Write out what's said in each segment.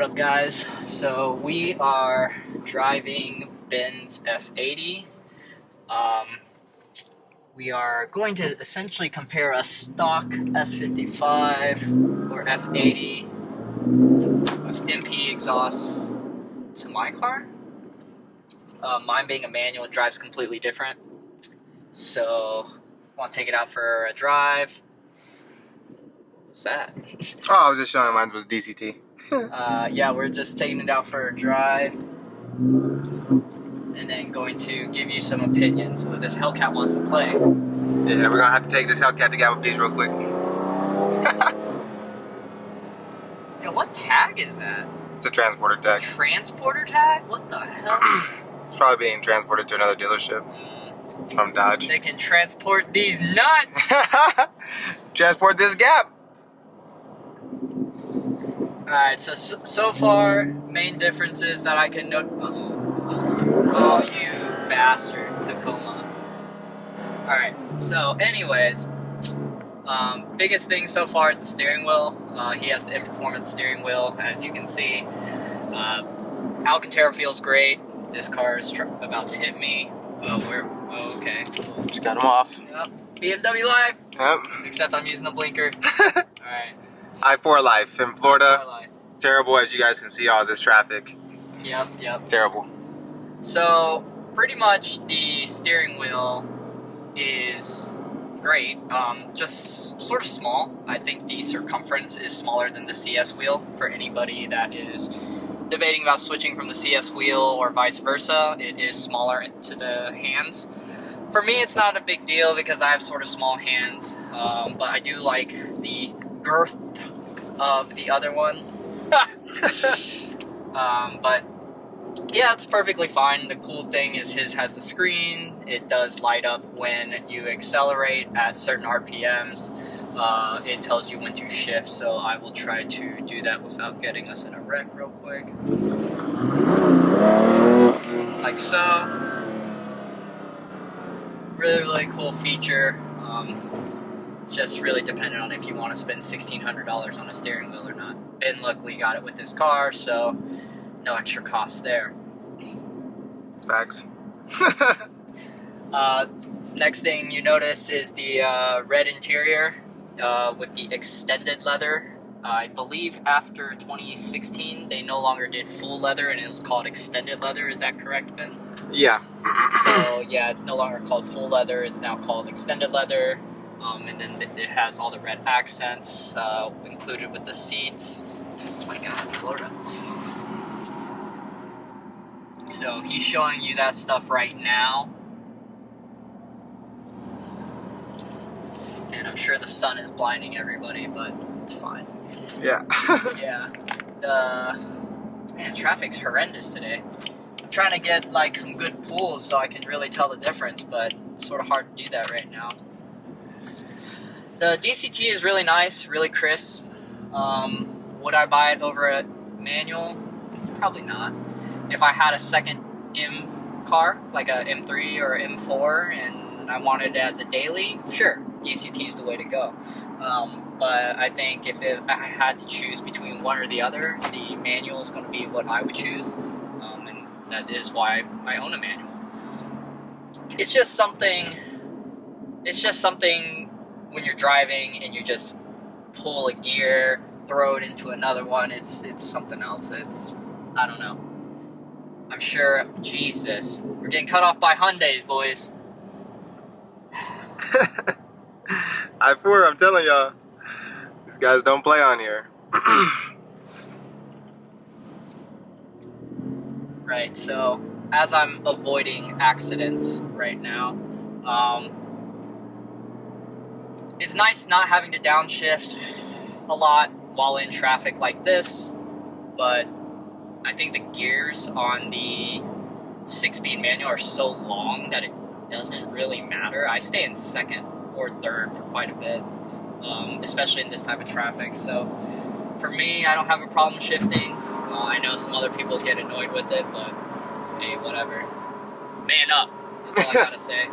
up, guys? So we are driving Ben's F80. We are going to essentially compare a stock S55 or F80 with MPE Exhaust to my car. Mine being a manual, it drives completely different. So I want to take it out for a drive. What's that? Oh, I was just showing mine was DCT. Yeah, we're just taking it out for a drive and then going to give you some opinions of what this Hellcat wants to play. Yeah, we're gonna have to take this Hellcat to Gallup real quick. Yo, what tag is that? It's a transporter tag. Transporter tag? What the hell? It's probably being transported to another dealership from Dodge. They can transport these nuts! Transport this gap! Alright, so far, main differences that I can note. Oh, you bastard, Tacoma. Alright, so anyways, biggest thing so far is the steering wheel. He has the in-performance steering wheel, as you can see. Alcantara feels great. This car is about to hit me. Okay. Just got him off. Yep. BMW Live. Yep. Except I'm using the blinker. Alright. I-4 life in Florida. I-4 life. Terrible, as you guys can see all this traffic. Yep. Terrible. So, pretty much the steering wheel is great. Just sort of small. I think the circumference is smaller than the CS wheel for anybody that is debating about switching from the CS wheel or vice versa. It is smaller to the hands. For me, it's not a big deal because I have sort of small hands, but I do like the girth of the other one. But yeah, it's perfectly fine. The cool thing is his has the screen. It does light up when you accelerate at certain RPMs. It tells you when to shift, so I will try to do that without getting us in a wreck real quick. Like so. Really cool feature. It's just really dependent on if you want to spend $1,600 on a steering wheel or not. Ben luckily got it with this car, so no extra cost there. Facts. Next thing you notice is the red interior with the extended leather. I believe after 2016 they no longer did full leather and it was called extended leather. Is that correct, Ben? Yeah. So yeah, it's no longer called full leather. It's now called extended leather. And then it has all the red accents included with the seats. Oh my God, Florida. So he's showing you that stuff right now. And I'm sure the sun is blinding everybody, but it's fine. Yeah. Yeah. Man, traffic's horrendous today. I'm trying to get like some good pulls so I can really tell the difference, but it's sort of hard to do that right now. The DCT is really nice, really crisp. Would I buy it over a manual? Probably not. If I had a second M car, like a M3 or M4, and I wanted it as a daily, sure, DCT is the way to go. But I think if I had to choose between one or the other, the manual is going to be what I would choose, and that is why I own a manual. It's just something when you're driving and you just pull a gear, throw it into another one, it's something else. I don't know. I'm sure, Jesus, we're getting cut off by Hyundais, boys. I-4, I'm telling y'all, these guys don't play on here. Right, so as I'm avoiding accidents right now, it's nice not having to downshift a lot while in traffic like this, but I think the gears on the 6-speed manual are so long that it doesn't really matter. I stay in second or third for quite a bit, especially in this type of traffic. So for me, I don't have a problem shifting. I know some other people get annoyed with it, but hey, whatever. Man up. That's all I gotta say.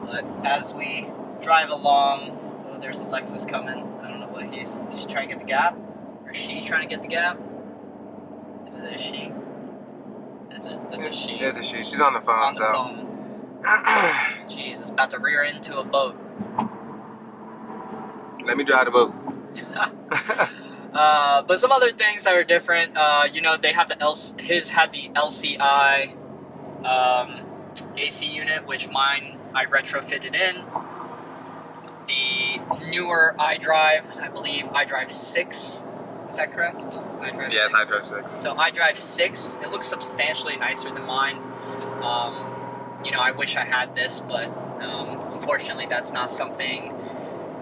But as we drive along, oh, there's a Lexus coming. I don't know what he's trying to get the gap or she trying to get the gap? Is it a she? That's a she. It's a she. She's on the phone. On the phone. Jesus, about to rear into a boat. Let me drive the boat. But some other things that are different, you know, they have his had the LCI AC unit, which mine I retrofitted in. The newer iDrive, I believe iDrive 6, is that correct? iDrive yes, 6. iDrive 6. So iDrive 6, it looks substantially nicer than mine. You know, I wish I had this, but unfortunately that's not something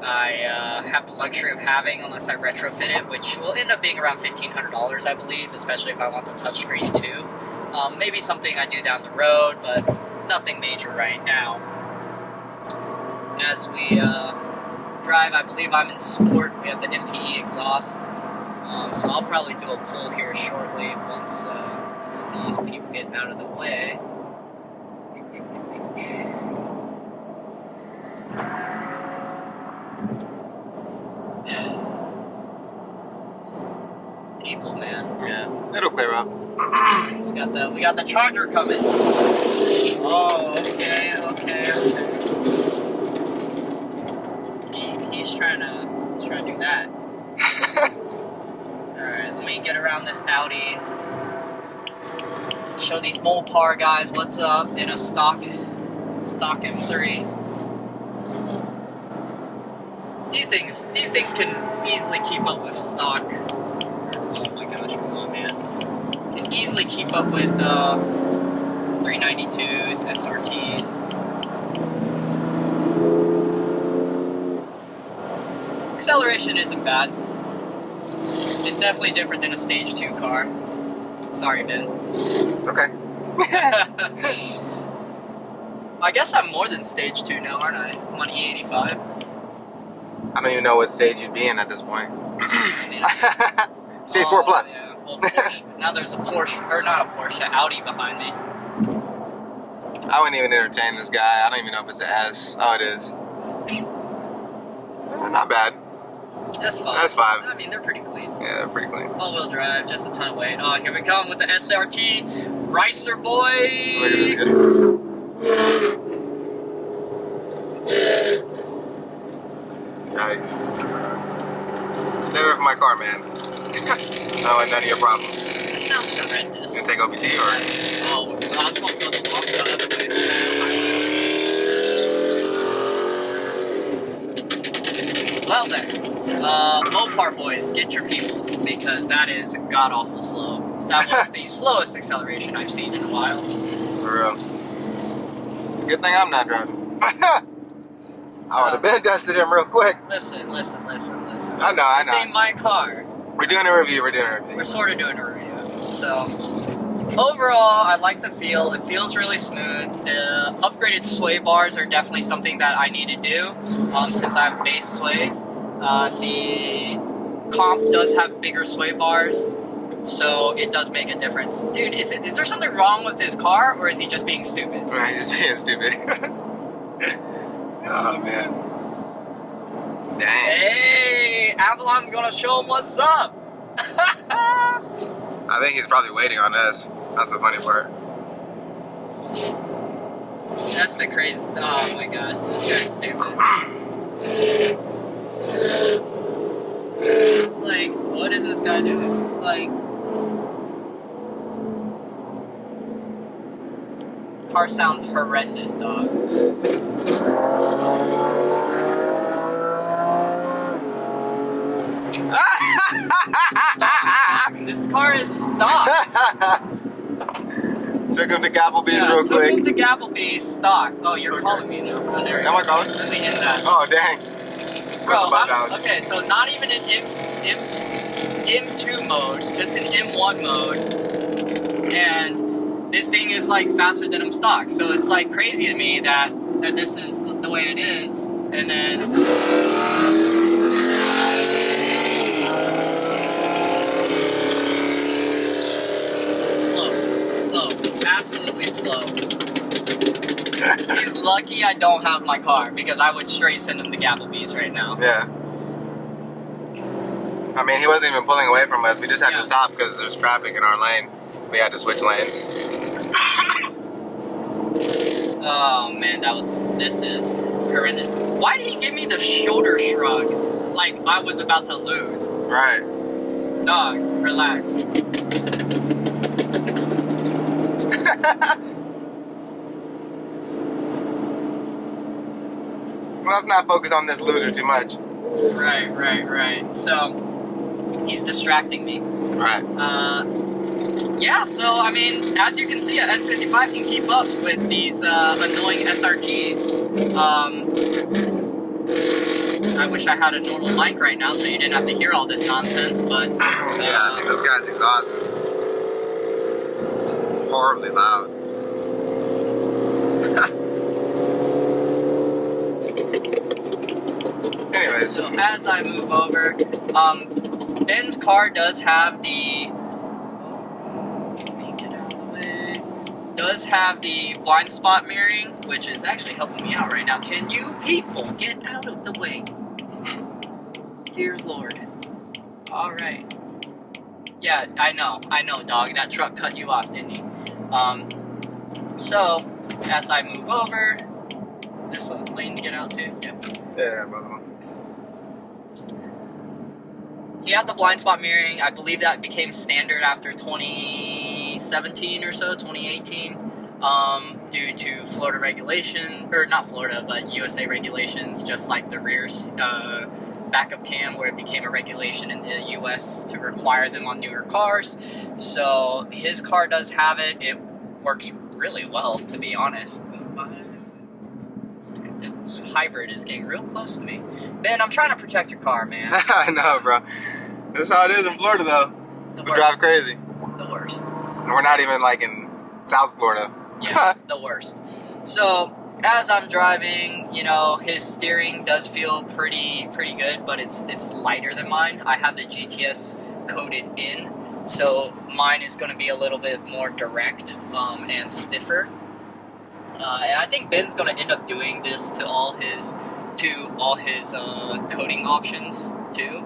I have the luxury of having unless I retrofit it, which will end up being around $1,500, I believe, especially if I want the touchscreen too. Maybe something I do down the road, but nothing major right now. As we drive, I believe I'm in sport. We have the MPE Exhaust, so I'll probably do a pull here shortly once these people get out of the way. People, man. Yeah, it'll clear up. We got the charger coming. Oh, okay. He's trying to do that. All right, let me get around this Audi. Show these Mopar guys what's up in a stock M3. These things can easily keep up with stock. Oh my gosh, come on, man. Can easily keep up with 392s, SRTs. Acceleration isn't bad. It's definitely different than a Stage 2 car. Sorry, Ben. Okay. I guess I'm more than Stage 2 now, aren't I? I'm on E85. I don't even know what stage you'd be in at this point. I mean, Stage 4 plus. Yeah. Well, Porsche. Now there's a Porsche, or not a Porsche, Audi behind me. I wouldn't even entertain this guy. I don't even know if it's an S. Oh, it is. Not bad. That's 5. That's 5. I mean, they're pretty clean. Yeah, they're pretty clean. All-wheel drive, just a ton of weight. Oh, here we come with the SRT Ricer boy. Look at this guy. Yikes. Stay away from my car, man. I don't want none of your problems. That sounds horrendous. You gonna take OBT or? Oh, I was going to go the other way. Well then, Mopar boys, get your peoples, because that is god-awful slow. That was the slowest acceleration I've seen in a while. For real. It's a good thing I'm not driving. I would have been dusted him real quick. Listen. I know. This ain't my car. We're doing a review. We're sort of doing a review. So, overall, I like the feel. It feels really smooth. The upgraded sway bars are definitely something that I need to do, since I have base sways. The comp does have bigger sway bars, so it does make a difference. Dude, is there something wrong with this car, or is he just being stupid? Right, he's just being stupid. Oh, man. Dang. Hey, Avalon's gonna show him what's up. I think he's probably waiting on us. That's the funny part. That's the crazy. Oh my gosh, this guy's stupid. It's like, what is this guy doing? It's like, car sounds horrendous, dog. This car is stock. Took him to Gapplebee's real took quick. him to Gapplebee's stock. Oh, you're calling me now. Oh, there you go. Am I calling? Let me end that. Oh, dang. Bro, okay, so not even in M2 mode, just in M1 mode. And this thing is like faster than I'm stock. So it's like crazy to me that this is the way it is. And then slow, absolutely slow. He's lucky I don't have my car, because I would straight send him to Gapplebee's right now. Yeah. I mean, he wasn't even pulling away from us. We just had to stop because there's traffic in our lane. We had to switch lanes. Oh man, this is horrendous. Why did he give me the shoulder shrug like I was about to lose? Right. Dog, relax. Well, let's not focus on this loser too much. Right. So, he's distracting me. Right. Yeah, so, I mean, as you can see, a S55 can keep up with these annoying SRTs. I wish I had a normal mic right now so you didn't have to hear all this nonsense, but... yeah, I mean, this guy's exhaust is horribly loud. Anyways. So as I move over, Ben's car does have the... Let me get out of the way. Does have the blind spot mirroring, which is actually helping me out right now. Can you people get out of the way? Dear Lord. Alright. Yeah, I know, dog. That truck cut you off, didn't he? So, as I move over, this lane to get out to? Yeah, brother. He has the blind spot mirroring. I believe that became standard after 2017 or so, 2018, due to Florida regulation, or not Florida, but USA regulations, just like the rear backup cam, where it became a regulation in the US to require them on newer cars. So his car does have it. It works really well, to be honest. This hybrid is getting real close to me. Ben, I'm trying to protect your car, man. I know, bro. That's how it is in Florida, though. We drive crazy. The worst. And we're not even, like, in South Florida. Yeah, the worst. So, as I'm driving, you know, his steering does feel pretty good, but it's lighter than mine. I have the GTS coded in, so mine is going to be a little bit more direct and stiffer. And I think Ben's going to end up doing this to all his coding options too.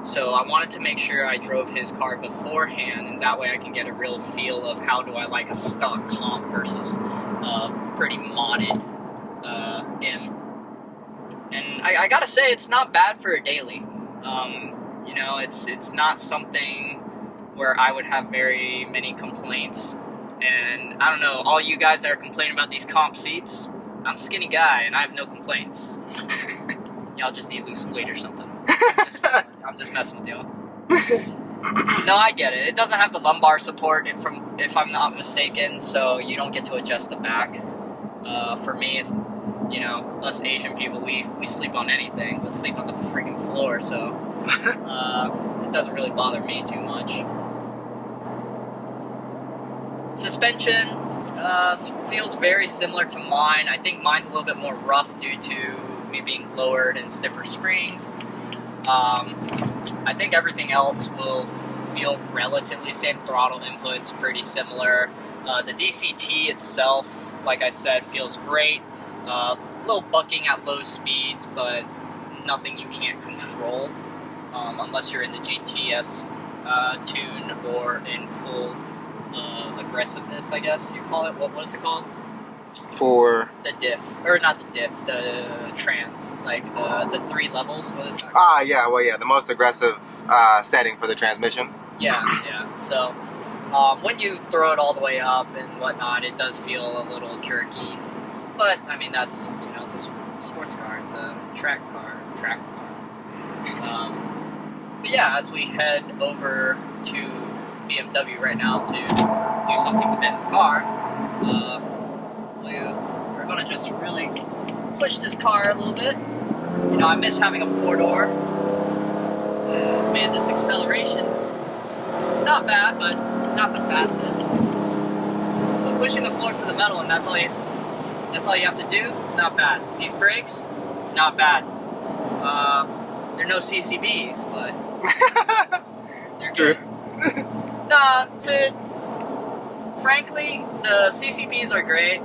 So I wanted to make sure I drove his car beforehand, and that way I can get a real feel of how do I like a stock comp versus pretty modded M. And I gotta say, it's not bad for a daily. You know, it's not something where I would have very many complaints. And I don't know, all you guys that are complaining about these comp seats, I'm a skinny guy and I have no complaints. Y'all just need to lose some weight or something. I'm just messing with y'all. No, I get it. It doesn't have the lumbar support if I'm not mistaken, so you don't get to adjust the back. For me, it's, you know, us Asian people, we sleep on anything, but sleep on the freaking floor, so it doesn't really bother me too much. Suspension feels very similar to mine. I think mine's a little bit more rough due to me being lowered and stiffer springs. I think everything else will feel relatively same. Throttle input's pretty similar. The DCT itself, like I said, feels great. A little bucking at low speeds, but nothing you can't control unless you're in the GTS tune or in full aggressiveness, I guess you call it. What is it called? For the diff, or not the diff, the trans, like the 3 levels. What is that? Yeah, well, yeah, the most aggressive setting for the transmission. Yeah. So when you throw it all the way up and whatnot, it does feel a little jerky. But I mean, that's, you know, it's a sports car, it's a track car. But yeah, as we head over to BMW right now to do something to Ben's car, we're gonna just really push this car a little bit. You know, I miss having a 4-door. Man, this acceleration, not bad, but not the fastest. But pushing the floor to the metal, and that's all you have to do, not bad. These brakes, not bad. They're no CCBs, but they're good. Frankly, the CCBs are great.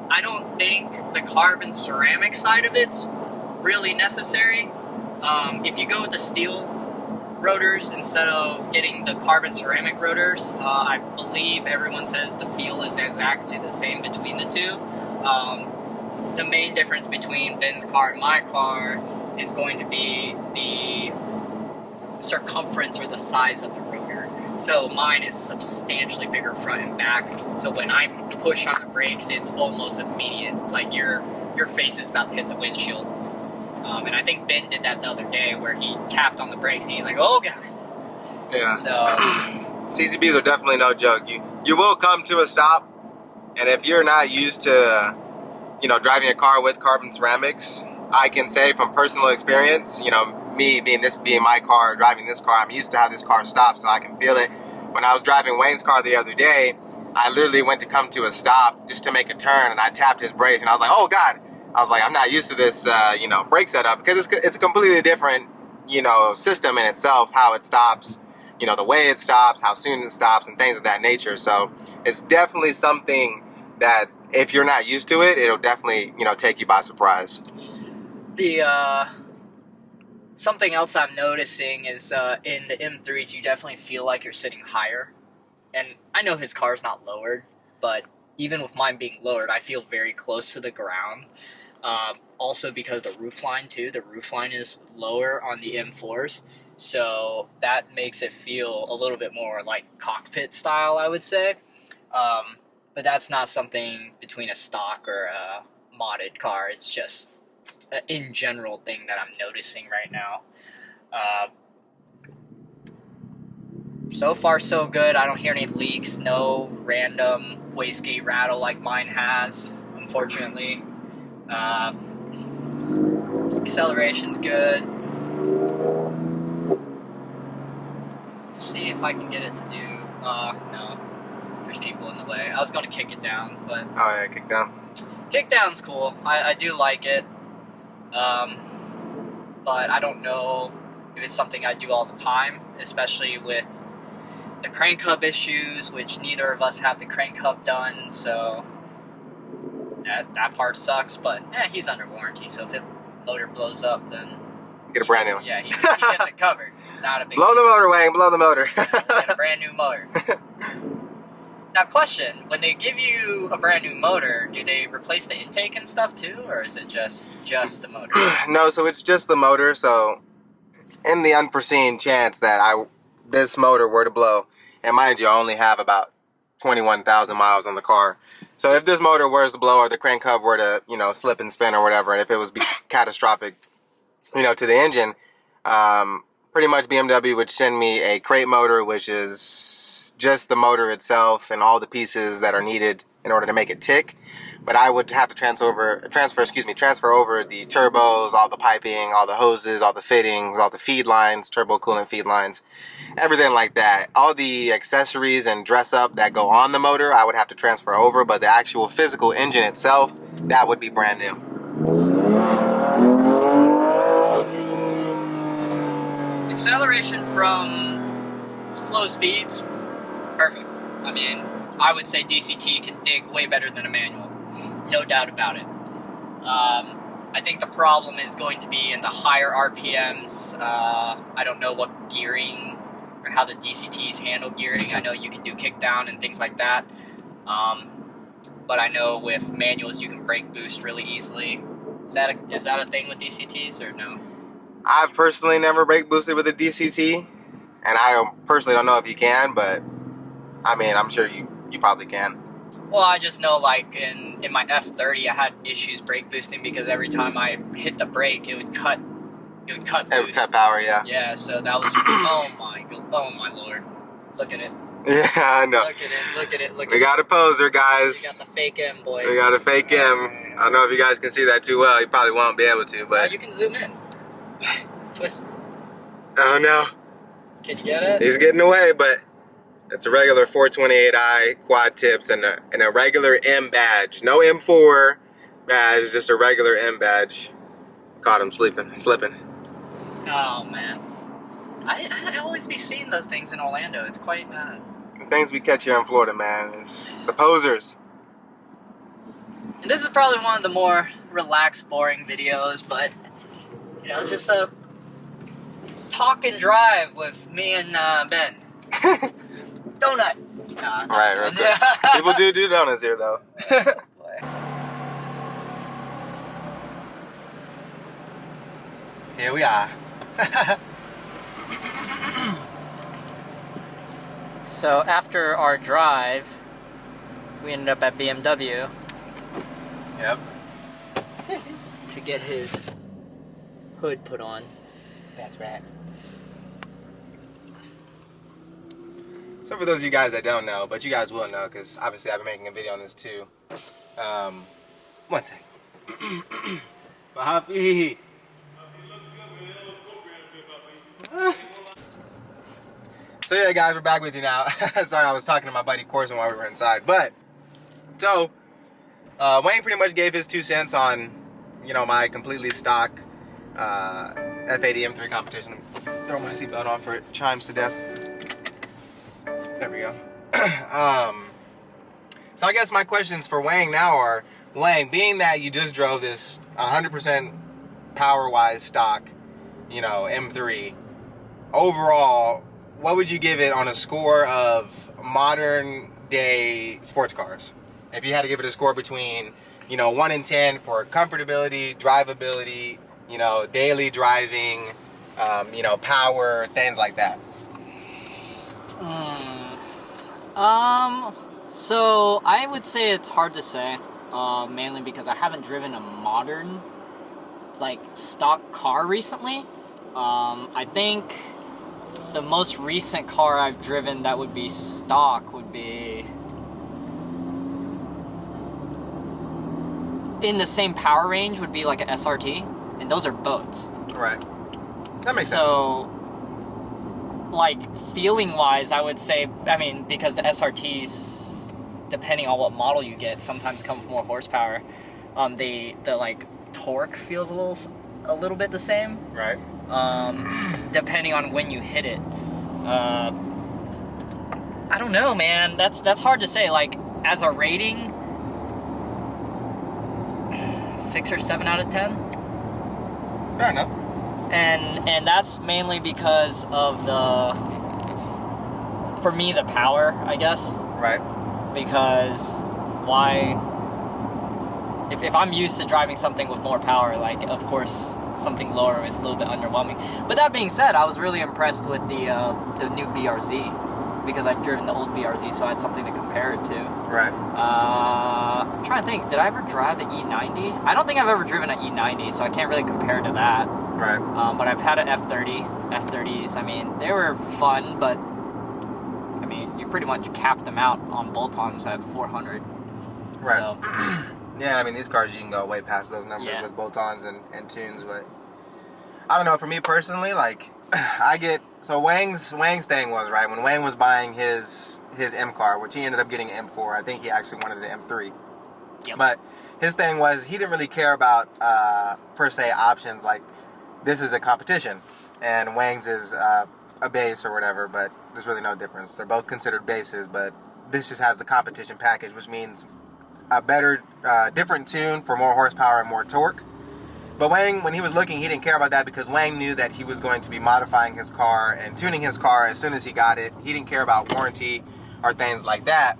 I don't think the carbon ceramic side of it's really necessary. If you go with the steel rotors instead of getting the carbon ceramic rotors. I believe everyone says the feel is exactly the same between the two. The main difference between Ben's car and my car is going to be the circumference or the size of the rotor. So mine is substantially bigger front and back. So when I push on the brakes, it's almost immediate. Like your face is about to hit the windshield. And I think Ben did that the other day where he tapped on the brakes and he's like, oh God. Yeah. So CCBs are definitely no joke. You will come to a stop, and if you're not used to, you know, driving a car with carbon ceramics, I can say from personal experience, you know, me being my car, driving this car, I'm used to how this car stops, so I can feel it. When I was driving Wayne's car the other day, I literally went to come to a stop just to make a turn, and I tapped his brakes, and I was like, oh God. I was like, I'm not used to this, you know, brake setup, because it's a completely different, you know, system in itself, how it stops, you know, the way it stops, how soon it stops, and things of that nature. So it's definitely something that if you're not used to it, it'll definitely, you know, take you by surprise. the something else I'm noticing is in the M3s, you definitely feel like you're sitting higher. And I know his car's not lowered, but even with mine being lowered, I feel very close to the ground. Also because the roofline too, the roofline is lower on the M4s, so that makes it feel a little bit more like cockpit style, I would say. But that's not something between a stock or a modded car. It's just an in general thing that I'm noticing right now. So far so good. I don't hear any leaks, no random wastegate rattle like mine has, unfortunately. Acceleration's good. Let's see if I can get it to do, no, there's people in the way. I was going to kick it down, but... Oh yeah, kick down. Kick down's cool. I do like it. But I don't know if it's something I do all the time, especially with the crank hub issues, which neither of us have the crank hub done, so that part sucks, but he's under warranty, so if the motor blows up, then Get a brand new one. yeah, he gets it covered. Not a big Blow the motor, Wayne, blow the motor. Get a brand new motor. Now, question, when they give you a brand new motor, do they replace the intake and stuff too, or is it just the motor? No, so it's just the motor, so in the unforeseen chance that this motor were to blow, and mind you, I only have about 21,000 miles on the car. So if this motor were to blow or the crank hub were to, you know, slip and spin or whatever, and if it was catastrophic, you know, to the engine, pretty much BMW would send me a crate motor, which is just the motor itself and all the pieces that are needed in order to make it tick. But I would have to transfer over the turbos, all the piping, all the hoses, all the fittings, all the feed lines, turbo coolant feed lines, everything like that. All the accessories and dress up that go on the motor, I would have to transfer over, but the actual physical engine itself, that would be brand new. Acceleration from slow speeds, perfect. I mean, I would say DCT can dig way better than a manual. No doubt about it. I think the problem is going to be in the higher RPMs. I don't know what gearing or how the DCTs handle gearing. I know you can do kickdown and things like that. But I know with manuals you can brake boost really easily. Is that a thing with DCTs or no? I've personally never brake boosted with a DCT, and I personally don't know if you can, but I mean, I'm sure you probably can. Well, I just know, like, in my F30, I had issues brake boosting because every time I hit the brake, it would cut boost. It would cut power, yeah. Yeah, so that was, oh my lord. Look at it. Yeah, I know. Look at it. We got a poser, guys. We got the fake M, boys. We got a fake M. I don't know if you guys can see that too well. You probably won't be able to, but... you can zoom in. Twist. Oh, no. Can you get it? He's getting away, but... It's a regular 428i quad tips and a regular M badge. No M4 badge, just a regular M badge. Caught him slipping. Oh, man. I always be seeing those things in Orlando. It's quite bad. The things we catch here in Florida, man, is the posers. And this is probably one of the more relaxed, boring videos, but, you know, it's just talk and drive with me and Ben. Donut. Nah, Right, right. People do donuts here, though. Here we are. So after our drive, we ended up at BMW. Yep. To get his hood put on. That's right. So for those of you guys that don't know, but you guys will know, because obviously I've been making a video on this too. One second. Happy. So yeah, guys, we're back with you now. Sorry, I was talking to my buddy Corson while we were inside. But, so, Wayne pretty much gave his 2 cents on, you know, my completely stock F80 M3 competition. Throw my seatbelt on for it chimes to death. There we go. So I guess my questions for Wayne now are, Wayne, being that you just drove this 100% power-wise stock, you know, M3, overall, what would you give it on a score of modern day sports cars? If you had to give it a score between, you know, 1 and 10 for comfortability, drivability, you know, daily driving, you know, power, things like that. So I would say it's hard to say, mainly because I haven't driven a modern, like, stock car recently. I think the most recent car I've driven that would be stock would be in the same power range would be like an SRT, and those are boats. Right. That makes sense. So, like, feeling wise, I would say, I mean, because the SRTs, depending on what model you get, sometimes come with more horsepower. The like torque feels a little bit the same. Right. Depending on when you hit it. I don't know, man. That's hard to say. Like, as a rating, 6 or 7 out of 10. Fair enough. And that's mainly because of for me, the power, I guess. Right. Because why? If I'm used to driving something with more power, like, of course, something lower is a little bit underwhelming. But that being said, I was really impressed with the new BRZ, because I've driven the old BRZ, so I had something to compare it to. Right. I'm trying to think, did I ever drive the E90? I don't think I've ever driven an E90, so I can't really compare to that. Right. But I've had an F30s. I mean, they were fun, but I mean, you pretty much capped them out on bolt-ons at 400. Right. So, yeah, I mean, these cars, you can go way past those numbers with bolt-ons and tunes, but I don't know, for me personally, like, so Wang's thing was, right, when Wang was buying his M car, which he ended up getting an M4, I think he actually wanted an M3. yep. But his thing was, he didn't really care about, per se, options, like, this is a competition, and Wang's is a base or whatever, but there's really no difference. They're both considered bases, but this just has the competition package, which means a better, different tune for more horsepower and more torque. But Wang, when he was looking, he didn't care about that because Wang knew that he was going to be modifying his car and tuning his car as soon as he got it. He didn't care about warranty or things like that.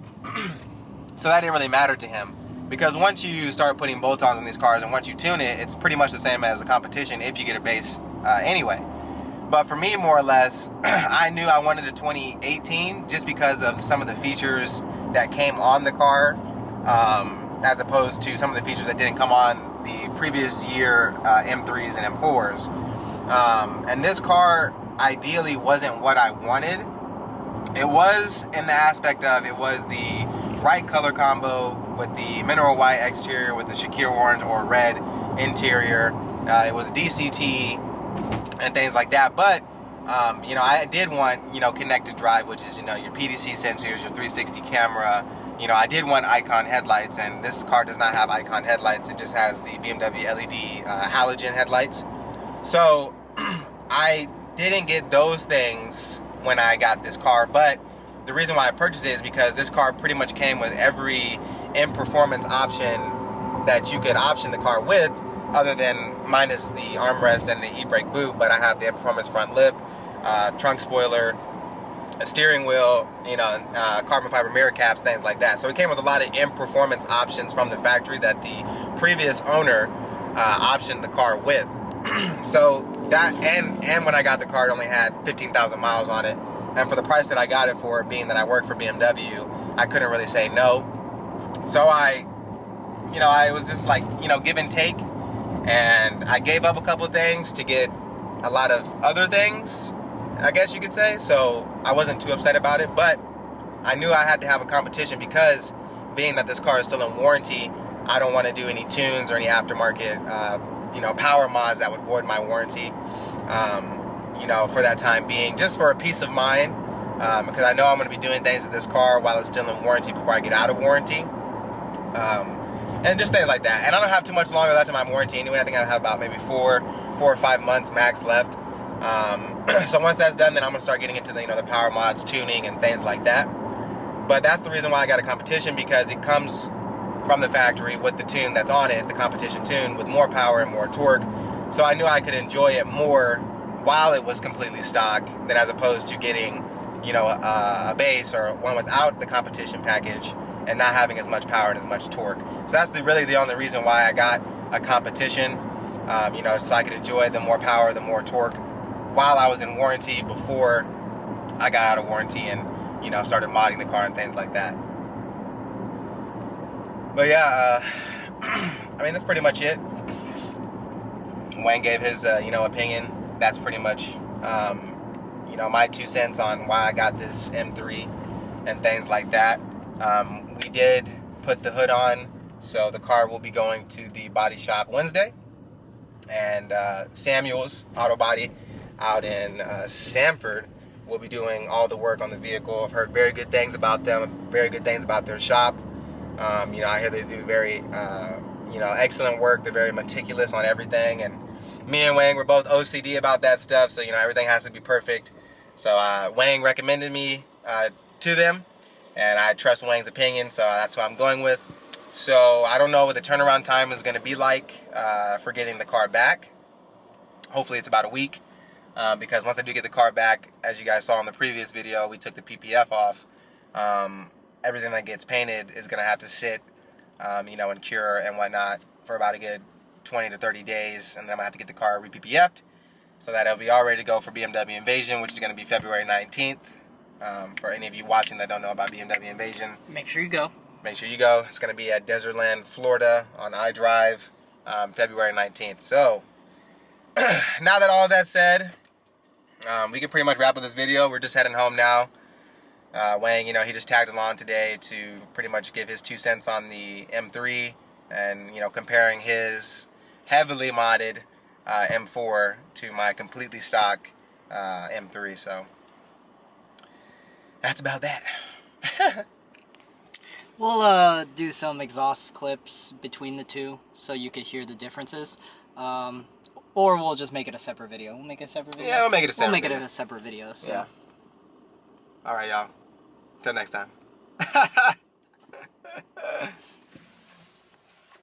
So that didn't really matter to him. Because once you start putting bolt-ons on these cars and once you tune it, it's pretty much the same as the competition if you get a base anyway. But for me, more or less, I knew I wanted a 2018 just because of some of the features that came on the car, as opposed to some of the features that didn't come on the previous year M3s and M4s. And this car ideally wasn't what I wanted. It was in the aspect of it was the right color combo with the mineral white exterior with the Shakir orange or red interior. It was DCT and things like that. But, you know, I did want, you know, connected drive, which is, you know, your PDC sensors, your 360 camera. You know, I did want icon headlights, and this car does not have icon headlights. It just has the BMW LED halogen headlights. So I didn't get those things when I got this car, but the reason why I purchased it is because this car pretty much came with every in-performance option that you could option the car with, other than minus the armrest and the Ebrake boot, but I have the performance front lip, trunk spoiler, a steering wheel, you know, carbon fiber mirror caps, things like that. So it came with a lot of in-performance options from the factory that the previous owner optioned the car with. So that, and when I got the car, it only had 15,000 miles on it. And for the price that I got it for, being that I work for BMW, I couldn't really say no. So I was just like, you know, give and take. And I gave up a couple of things to get a lot of other things, I guess you could say. So I wasn't too upset about it, but I knew I had to have a competition because being that this car is still in warranty, I don't want to do any tunes or any aftermarket, you know, power mods that would void my warranty, you know, for that time being, just for a peace of mind, because I know I'm going to be doing things with this car while it's still in warranty before I get out of warranty, and just things like that. And I don't have too much longer left in my warranty anyway. I think I have about maybe four or 5 months max left. So once that's done, then I'm going to start getting into the, you know, the power mods, tuning, and things like that. But that's the reason why I got a competition, because it comes from the factory with the tune that's on it, the competition tune, with more power and more torque. So I knew I could enjoy it more while it was completely stock than as opposed to getting, you know, a base or one without the competition package and not having as much power and as much torque. So that's really the only reason why I got a competition, you know, so I could enjoy the more power, the more torque while I was in warranty before I got out of warranty and, you know, started modding the car and things like that. But yeah, I mean, that's pretty much it. Wayne gave his, you know, opinion. That's pretty much, you know, my 2 cents on why I got this M3 and things like that. We did put the hood on, so the car will be going to the body shop Wednesday. And Samuel's Auto Body out in Sanford will be doing all the work on the vehicle. I've heard very good things about them, very good things about their shop. You know, I hear they do very, you know, excellent work. They're very meticulous on everything. And me and Wang were both OCD about that stuff, so, you know, everything has to be perfect. So Wang recommended me to them, and I trust Wang's opinion, so that's what I'm going with. So I don't know what the turnaround time is going to be like for getting the car back. Hopefully it's about a week, because once I do get the car back, as you guys saw in the previous video, we took the PPF off. Everything that gets painted is going to have to sit, you know, and cure and whatnot for about a good 20 to 30 days, and then I'm going to have to get the car re-PPF'd so that it'll be all ready to go for BMW Invasion, which is going to be February 19th. For any of you watching that don't know about BMW Invasion, Make sure you go. make sure you go. It's going to be at Desertland, Florida on iDrive, February 19th. So, now that all of that's said, we can pretty much wrap up this video. We're just heading home now. Wang, you know, he just tagged along today to pretty much give his 2 cents on the M3 and, you know, comparing his heavily modded M4 to my completely stock M3. So, that's about that. We'll do some exhaust clips between the two so you could hear the differences. Or we'll just make it a separate video. We'll make it a separate video. Yeah, we'll make it a separate video. video. A separate video. So. Yeah. All right, y'all. Till next time.